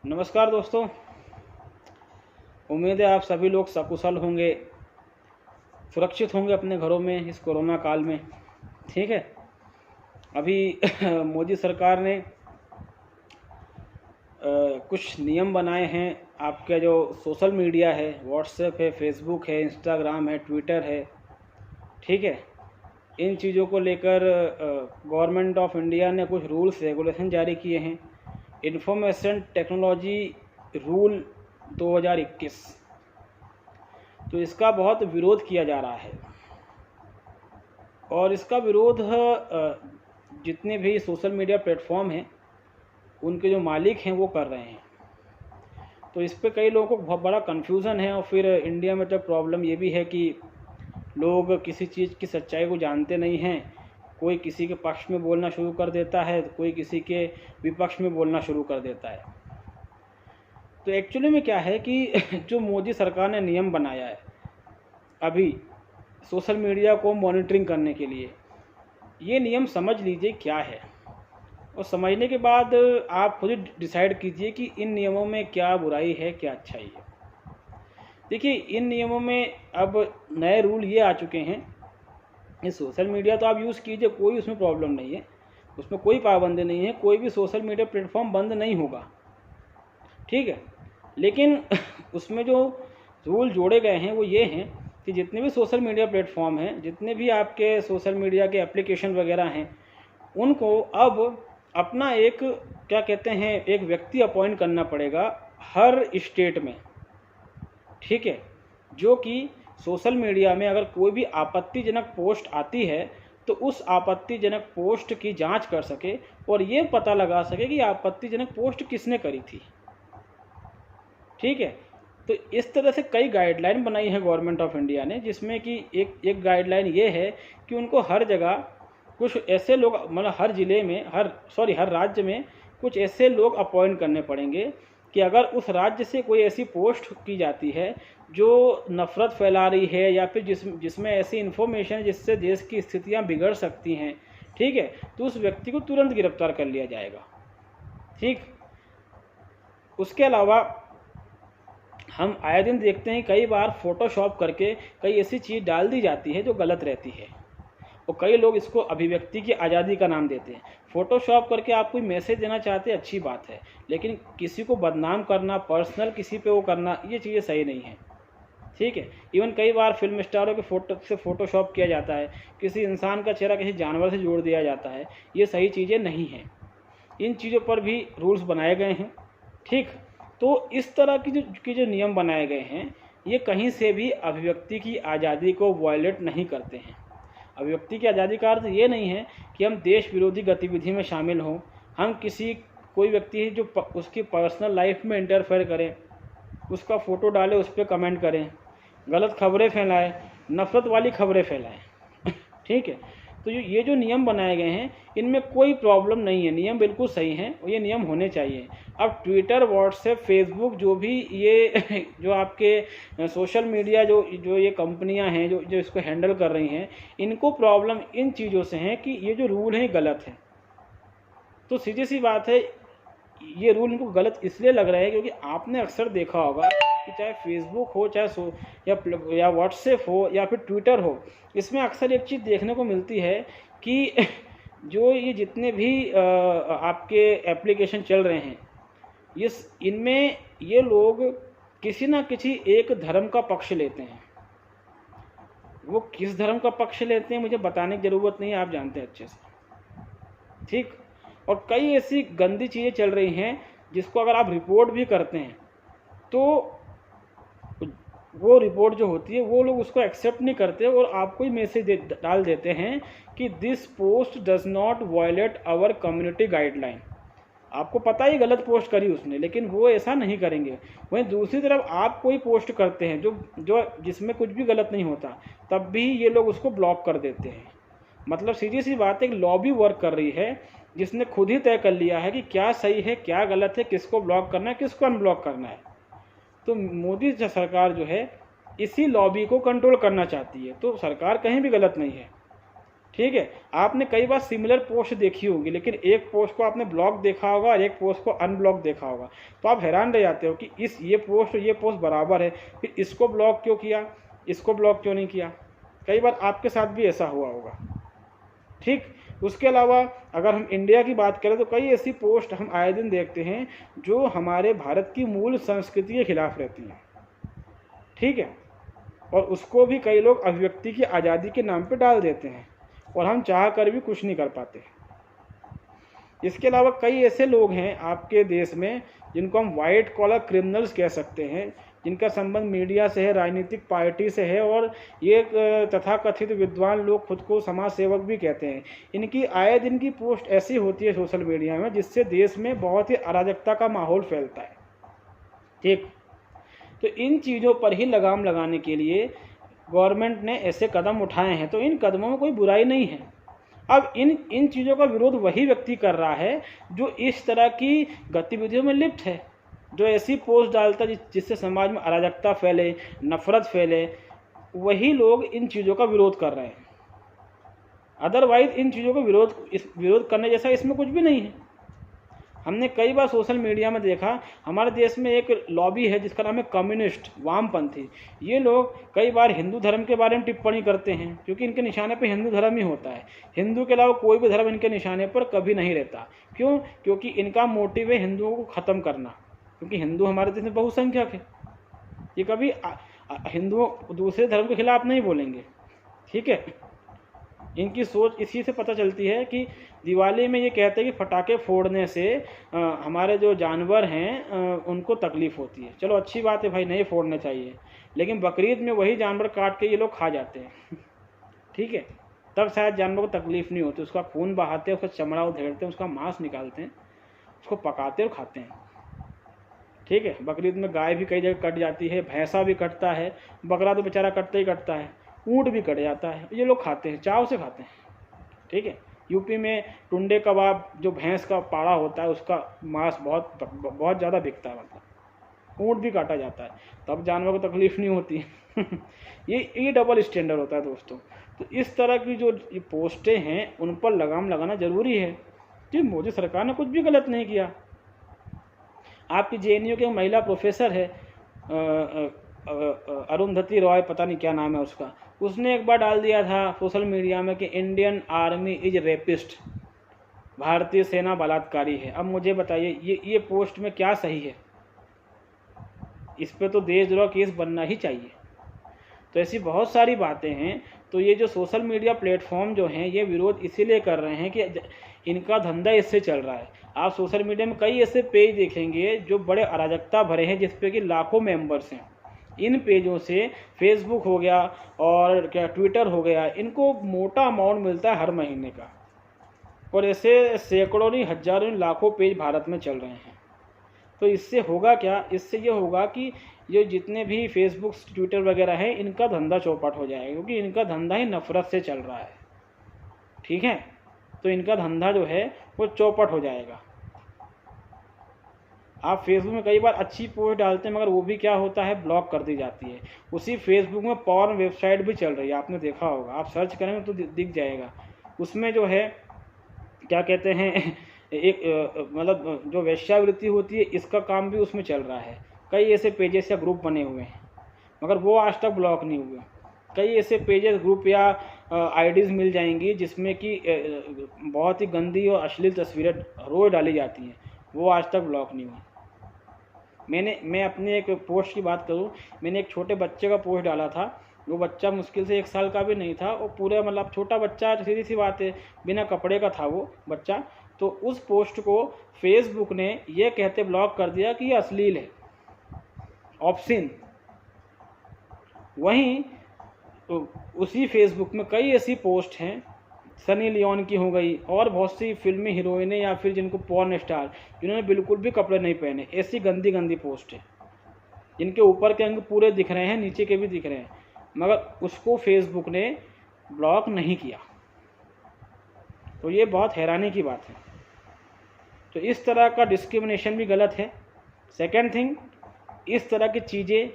नमस्कार दोस्तों। उम्मीद है आप सभी लोग सकुशल होंगे, सुरक्षित होंगे अपने घरों में इस कोरोना काल में। ठीक है। अभी मोदी सरकार ने कुछ नियम बनाए हैं। आपका जो सोशल मीडिया है, व्हाट्सएप है, फेसबुक है, इंस्टाग्राम है, ट्विटर है, ठीक है, इन चीज़ों को लेकर गवर्नमेंट ऑफ इंडिया ने कुछ रूल्स रेगुलेशन जारी किए हैं। इंफॉर्मेशन टेक्नोलॉजी रूल 2021, तो इसका बहुत विरोध किया जा रहा है और इसका विरोध जितने भी सोशल मीडिया प्लेटफॉर्म हैं उनके जो मालिक हैं वो कर रहे हैं। तो इस पे कई लोगों को बहुत बड़ा कन्फ्यूज़न है। और फिर इंडिया में तो प्रॉब्लम ये भी है कि लोग किसी चीज़ की सच्चाई को जानते नहीं हैं। कोई किसी के पक्ष में बोलना शुरू कर देता है, कोई किसी के विपक्ष में बोलना शुरू कर देता है। तो एक्चुअली में क्या है कि जो मोदी सरकार ने नियम बनाया है अभी सोशल मीडिया को मॉनिटरिंग करने के लिए, ये नियम समझ लीजिए क्या है, और समझने के बाद आप खुद डिसाइड कीजिए कि इन नियमों में क्या बुराई है, क्या अच्छाई है। देखिए, इन नियमों में अब नए रूल ये आ चुके हैं। ये सोशल मीडिया तो आप यूज़ कीजिए, कोई उसमें प्रॉब्लम नहीं है, उसमें कोई पाबंदी नहीं है, कोई भी सोशल मीडिया प्लेटफॉर्म बंद नहीं होगा, ठीक है। लेकिन उसमें जो रूल जोड़े गए हैं वो ये हैं कि जितने भी सोशल मीडिया प्लेटफॉर्म हैं, जितने भी आपके सोशल मीडिया के एप्लीकेशन वगैरह हैं, उनको अब अपना एक क्या कहते हैं, एक व्यक्ति अपॉइंट करना पड़ेगा हर स्टेट में, ठीक है, जो कि सोशल मीडिया में अगर कोई भी आपत्तिजनक पोस्ट आती है तो उस आपत्तिजनक पोस्ट की जांच कर सके और ये पता लगा सके कि आपत्तिजनक पोस्ट किसने करी थी, ठीक है। तो इस तरह से कई गाइडलाइन बनाई है गवर्नमेंट ऑफ इंडिया ने, जिसमें कि एक गाइडलाइन ये है कि उनको हर जगह कुछ ऐसे लोग, मतलब हर ज़िले में, हर राज्य में कुछ ऐसे लोग अपॉइंट करने पड़ेंगे कि अगर उस राज्य से कोई ऐसी पोस्ट की जाती है जो नफ़रत फैला रही है या फिर जिसमें ऐसी इन्फॉर्मेशन जिससे देश की स्थितियां बिगड़ सकती हैं, ठीक है, तो उस व्यक्ति को तुरंत गिरफ्तार कर लिया जाएगा, ठीक। उसके अलावा हम आए दिन देखते हैं कई बार फ़ोटोशॉप करके कई ऐसी चीज़ डाल दी जाती है जो गलत रहती है, और कई लोग इसको अभिव्यक्ति की आज़ादी का नाम देते हैं। फ़ोटोशॉप करके आप कोई मैसेज देना चाहते हैं, अच्छी बात है, लेकिन किसी को बदनाम करना, पर्सनल किसी पे वो करना, ये चीज़ें सही नहीं है, ठीक है। इवन कई बार फिल्म स्टारों के फ़ोटो से फ़ोटोशॉप किया जाता है, किसी इंसान का चेहरा किसी जानवर से जोड़ दिया जाता है, ये सही चीज़ें नहीं हैं। इन चीज़ों पर भी रूल्स बनाए गए हैं, ठीक। तो इस तरह की जो नियम बनाए गए हैं, ये कहीं से भी अभिव्यक्ति की आज़ादी को वायलेट नहीं करते हैं। अभिव्यक्ति की आज़ादी का अर्थ ये नहीं है कि हम देश विरोधी गतिविधि में शामिल हों, हम कोई व्यक्ति है जो उसकी पर्सनल लाइफ में इंटरफेयर करें, उसका फ़ोटो डालें, उस पर कमेंट करें, गलत खबरें फैलाएं, नफ़रत वाली खबरें फैलाएं, ठीक है। तो ये जो नियम बनाए गए हैं इनमें कोई प्रॉब्लम नहीं है, नियम बिल्कुल सही हैं और ये नियम होने चाहिए। अब ट्विटर, व्हाट्सएप, फेसबुक, जो भी ये जो आपके सोशल मीडिया जो ये कंपनियां हैं जो इसको हैंडल कर रही हैं, इनको प्रॉब्लम इन चीज़ों से है कि ये जो रूल हैं गलत है। तो सीधी सी बात है, ये रूल इनको गलत इसलिए लग रहा है क्योंकि आपने अक्सर देखा होगा कि चाहे फेसबुक हो, चाहे या व्हाट्सएप हो या फिर ट्विटर हो, इसमें अक्सर एक चीज़ देखने को मिलती है कि जो ये जितने भी आपके एप्लीकेशन चल रहे हैं, इनमें ये लोग किसी ना किसी एक धर्म का पक्ष लेते हैं। वो किस धर्म का पक्ष लेते हैं मुझे बताने की ज़रूरत नहीं है, आप जानते हैं अच्छे से, ठीक। और कई ऐसी गंदी चीज़ें चल रही हैं जिसको अगर आप रिपोर्ट भी करते हैं तो वो रिपोर्ट जो होती है वो लोग उसको एक्सेप्ट नहीं करते और आपको ही मैसेज डाल देते हैं कि this post does not violate our community guideline. आपको पता ही गलत पोस्ट करी उसने, लेकिन वो ऐसा नहीं करेंगे। वहीं दूसरी तरफ आप कोई पोस्ट करते हैं जो जिसमें कुछ भी गलत नहीं होता, तब भी ये लोग उसको ब्लॉक कर देते हैं। मतलब सीधी सी बात है, एक लॉबी वर्क कर रही है जिसने खुद ही तय कर लिया है कि क्या सही है, क्या गलत है, किसको ब्लॉक करना है, किसको अनब्लॉक करना है। तो मोदी सरकार जो है इसी लॉबी को कंट्रोल करना चाहती है। तो सरकार कहीं भी गलत नहीं है, ठीक। ठीक है, आपने कई बार सिमिलर पोस्ट देखी होगी, लेकिन एक पोस्ट को आपने ब्लॉक देखा होगा और एक पोस्ट को अनब्लॉक देखा होगा, तो आप हैरान रह जाते हो कि ये पोस्ट बराबर है, फिर इसको ब्लॉक क्यों किया, इसको ब्लॉक क्यों नहीं किया। कई बार आपके साथ भी ऐसा हुआ होगा। ठीक, उसके अलावा अगर हम इंडिया की बात करें तो कई ऐसी पोस्ट हम आए दिन देखते हैं जो हमारे भारत की मूल संस्कृति के खिलाफ रहती हैं। ठीक है, और उसको भी कई लोग अभिव्यक्ति की आज़ादी के नाम पे डाल देते हैं और हम चाह कर भी कुछ नहीं कर पाते। इसके अलावा कई ऐसे लोग हैं आपके देश में जिनको हम वाइट कॉलर क्रिमिनल्स कह सकते हैं, जिनका संबंध मीडिया से है, राजनीतिक पार्टी से है, और ये तथाकथित विद्वान लोग खुद को समाज सेवक भी कहते हैं। इनकी आए दिन की पोस्ट ऐसी होती है सोशल मीडिया में जिससे देश में बहुत ही अराजकता का माहौल फैलता है। ठीक, तो इन चीज़ों पर ही लगाम लगाने के लिए गवर्नमेंट ने ऐसे कदम उठाए हैं, तो इन कदमों में कोई बुराई नहीं है। अब इन चीज़ों का विरोध वही व्यक्ति कर रहा है जो इस तरह की गतिविधियों में लिप्त है, जो ऐसी पोस्ट डालता है जिससे समाज में अराजकता फैले, नफरत फैले, वही लोग इन चीज़ों का विरोध कर रहे हैं। अदरवाइज इन चीज़ों का विरोध करने जैसा इसमें कुछ भी नहीं है। हमने कई बार सोशल मीडिया में देखा, हमारे देश में एक लॉबी है जिसका नाम है कम्युनिस्ट, वामपंथी। ये लोग कई बार हिंदू धर्म के बारे में टिप्पणी करते हैं क्योंकि इनके निशाने पे हिंदू धर्म ही होता है। हिंदू के अलावा कोई भी धर्म इनके निशाने पर कभी नहीं रहता। क्यों? क्योंकि इनका मोटिव है हिंदुओं को ख़त्म करना, क्योंकि हिंदू हमारे देश में बहुसंख्यक है। ये कभी हिंदुओं दूसरे धर्म के खिलाफ नहीं बोलेंगे। ठीक है, इनकी सोच इसी से पता चलती है कि दिवाली में ये कहते हैं कि पटाखे फोड़ने से हमारे जो जानवर हैं उनको तकलीफ़ होती है। चलो अच्छी बात है भाई, नहीं फोड़ने चाहिए, लेकिन बकरीद में वही जानवर काट के ये लोग खा जाते हैं। ठीक है, तब शायद जानवर को तकलीफ़ नहीं होती, उसका खून बहाते हैं, उसका चमड़ा उधेड़ते हैं, उसका मांस निकालते हैं, उसको पकाते और खाते हैं। ठीक है, बकरीद में गाय भी कई जगह कट जाती है, भैंसा भी कटता है, बकरा तो बेचारा कटता ही कटता है, ऊँट भी कट जाता है, ये लोग खाते हैं, चाव से खाते हैं। ठीक है, यूपी में टुंडे कबाब, जो भैंस का पाड़ा होता है, उसका मांस बहुत ज़्यादा बिकता है, मतलब ऊँट भी काटा जाता है, तब जानवर को तकलीफ़ नहीं होती। ये डबल स्टैंडर्ड होता है दोस्तों। तो इस तरह की जो ये पोस्टें हैं उन पर लगाम लगाना ज़रूरी है कि मोदी सरकार ने कुछ भी गलत नहीं किया। आपकी JNU के महिला प्रोफेसर है अरुंधति रॉय, पता नहीं क्या नाम है उसका, उसने एक बार डाल दिया था सोशल मीडिया में कि इंडियन आर्मी इज रेपिस्ट, भारतीय सेना बलात्कारी है। अब मुझे बताइए ये पोस्ट में क्या सही है? इस पे तो देशद्रोह केस बनना ही चाहिए। तो ऐसी बहुत सारी बातें हैं। तो ये जो सोशल मीडिया प्लेटफॉर्म जो हैं ये विरोध इसीलिए कर रहे हैं कि इनका धंधा इससे चल रहा है। आप सोशल मीडिया में कई ऐसे पेज देखेंगे जो बड़े अराजकता भरे हैं, जिस पे कि लाखों मेंबर्स हैं। इन पेजों से फेसबुक हो गया और क्या ट्विटर हो गया, इनको मोटा अमाउंट मिलता है हर महीने का, और ऐसे सैकड़ों नहीं हजारों लाखों पेज भारत में चल रहे हैं। तो इससे होगा क्या? इससे ये होगा कि ये जितने भी फेसबुक ट्विटर वगैरह हैं इनका धंधा चौपट हो जाएगा, क्योंकि इनका धंधा ही नफरत से चल रहा है। ठीक है, तो इनका धंधा जो है वो चौपट हो जाएगा। आप फेसबुक में कई बार अच्छी पोस्ट डालते हैं मगर वो भी क्या होता है, ब्लॉक कर दी जाती है। उसी फेसबुक में पॉर्न वेबसाइट भी चल रही है, आपने देखा होगा, आप सर्च करेंगे तो दिख जाएगा। उसमें जो है क्या कहते हैं एक मतलब जो वेश्यावृत्ति होती है इसका काम भी उसमें चल रहा है। कई ऐसे पेजेस या ग्रुप बने हुए हैं मगर वो आज तक ब्लॉक नहीं हुए। कई ऐसे पेजेस, ग्रुप या आईडीज़ मिल जाएंगी जिसमें कि बहुत ही गंदी और अश्लील तस्वीरें रोज़ डाली जाती हैं, वो आज तक ब्लॉक नहीं हुई। मैं अपने एक पोस्ट की बात करूं, मैंने एक छोटे बच्चे का पोस्ट डाला था। वो बच्चा मुश्किल से 1 साल का भी नहीं था, वो पूरे मतलब छोटा बच्चा, सीधी सी बात है, बिना कपड़े का था वो बच्चा। तो उस पोस्ट को फेसबुक ने ये कहते ब्लॉक कर दिया कि ये अश्लील है, ऑप्शन। वहीं उसी फेसबुक में कई ऐसी पोस्ट हैं, सनी लियोन की हो गई और बहुत सी फिल्मी हीरोइनें या फिर जिनको पॉर्न स्टार, जिन्होंने बिल्कुल भी कपड़े नहीं पहने, ऐसी गंदी गंदी पोस्ट है जिनके ऊपर के अंग पूरे दिख रहे हैं, नीचे के भी दिख रहे हैं, मगर उसको फेसबुक ने ब्लॉक नहीं किया। तो ये बहुत हैरानी की बात है। तो इस तरह का डिस्क्रिमिनेशन भी गलत है। सेकेंड थिंग, इस तरह की चीज़ें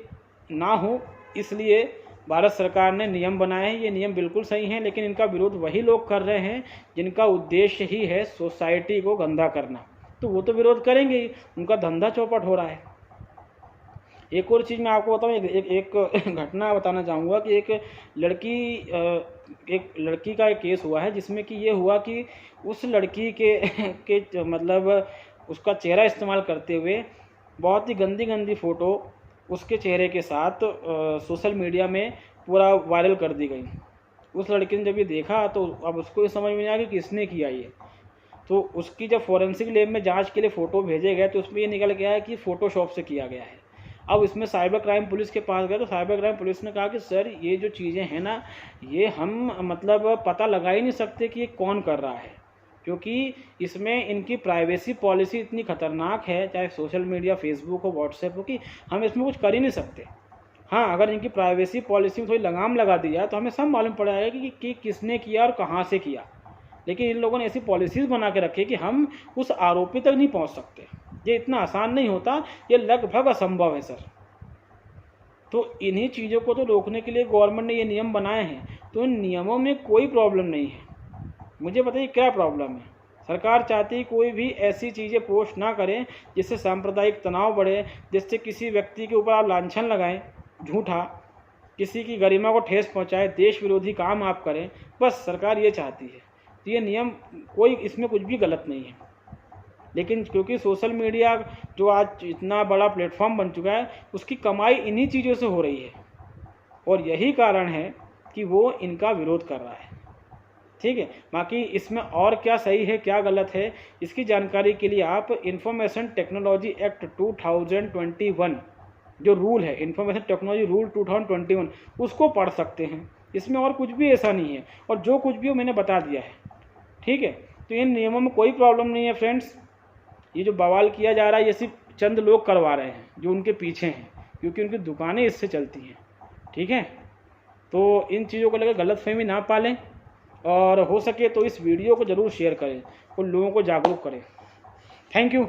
ना हो इसलिए भारत सरकार ने नियम बनाए हैं, ये नियम बिल्कुल सही हैं, लेकिन इनका विरोध वही लोग कर रहे हैं जिनका उद्देश्य ही है सोसाइटी को गंदा करना। तो वो तो विरोध करेंगे ही, उनका धंधा चौपट हो रहा है। एक और चीज़ मैं आपको बताऊँ, एक घटना बताना चाहूँगा कि एक लड़की का एक केस हुआ है, जिसमें कि ये हुआ कि उस लड़की के मतलब उसका चेहरा इस्तेमाल करते हुए बहुत ही गंदी गंदी फ़ोटो उसके चेहरे के साथ सोशल मीडिया में पूरा वायरल कर दी गई। उस लड़की ने जब ये देखा तो अब उसको ये समझ में नहीं आया कि किसने किया ये। तो उसकी जब फॉरेंसिक लैब में जांच के लिए फ़ोटो भेजे गए तो उसमें ये निकल गया है कि फ़ोटोशॉप से किया गया है। अब इसमें साइबर क्राइम पुलिस के पास गए तो साइबर क्राइम पुलिस ने कहा कि सर ये जो चीज़ें हैं ना, ये हम मतलब पता लगा ही नहीं सकते कि ये कौन कर रहा है, क्योंकि इसमें इनकी प्राइवेसी पॉलिसी इतनी खतरनाक है, चाहे सोशल मीडिया फेसबुक हो व्हाट्सएप हो, कि हम इसमें कुछ कर ही नहीं सकते। हाँ, अगर इनकी प्राइवेसी पॉलिसी में थोड़ी लगाम लगा दी जाए तो हमें सब मालूम पड़ जाएगा कि किसने किया और कहाँ से किया। लेकिन इन लोगों ने ऐसी पॉलिसीज़ बना के रखी कि हम उस आरोपी तक नहीं पहुँच सकते। ये इतना आसान नहीं होता, ये लगभग असंभव है सर। तो इन्हीं चीज़ों को तो रोकने के लिए गवर्नमेंट ने ये नियम बनाए हैं, तो इन नियमों में कोई प्रॉब्लम नहीं है। मुझे बताइए क्या प्रॉब्लम है? सरकार चाहती है कोई भी ऐसी चीज़ें पोस्ट ना करें जिससे सांप्रदायिक तनाव बढ़े, जिससे किसी व्यक्ति के ऊपर आप लांछन लगाएं झूठा, किसी की गरिमा को ठेस पहुंचाए, देश विरोधी काम आप करें, बस सरकार ये चाहती है। तो ये नियम कोई इसमें कुछ भी गलत नहीं है, लेकिन क्योंकि सोशल मीडिया जो आज इतना बड़ा प्लेटफॉर्म बन चुका है, उसकी कमाई इन्हीं चीज़ों से हो रही है और यही कारण है कि वो इनका विरोध कर रहा है। ठीक है, बाकी इसमें और क्या सही है क्या गलत है, इसकी जानकारी के लिए आप इंफॉर्मेशन टेक्नोलॉजी एक्ट 2021 जो रूल है, इंफॉर्मेशन टेक्नोलॉजी रूल 2021, उसको पढ़ सकते हैं। इसमें और कुछ भी ऐसा नहीं है, और जो कुछ भी हो मैंने बता दिया है। ठीक है, तो इन नियमों में कोई प्रॉब्लम नहीं है फ्रेंड्स। ये जो बवाल किया जा रहा है ये सिर्फ चंद लोग करवा रहे हैं जो उनके पीछे हैं, क्योंकि उनकी दुकानें इससे चलती हैं। ठीक है, तो इन चीज़ों को लेकर गलतफहमी ना पालें, और हो सके तो इस वीडियो को ज़रूर शेयर करें और लोगों को जागरूक करें। Thank you.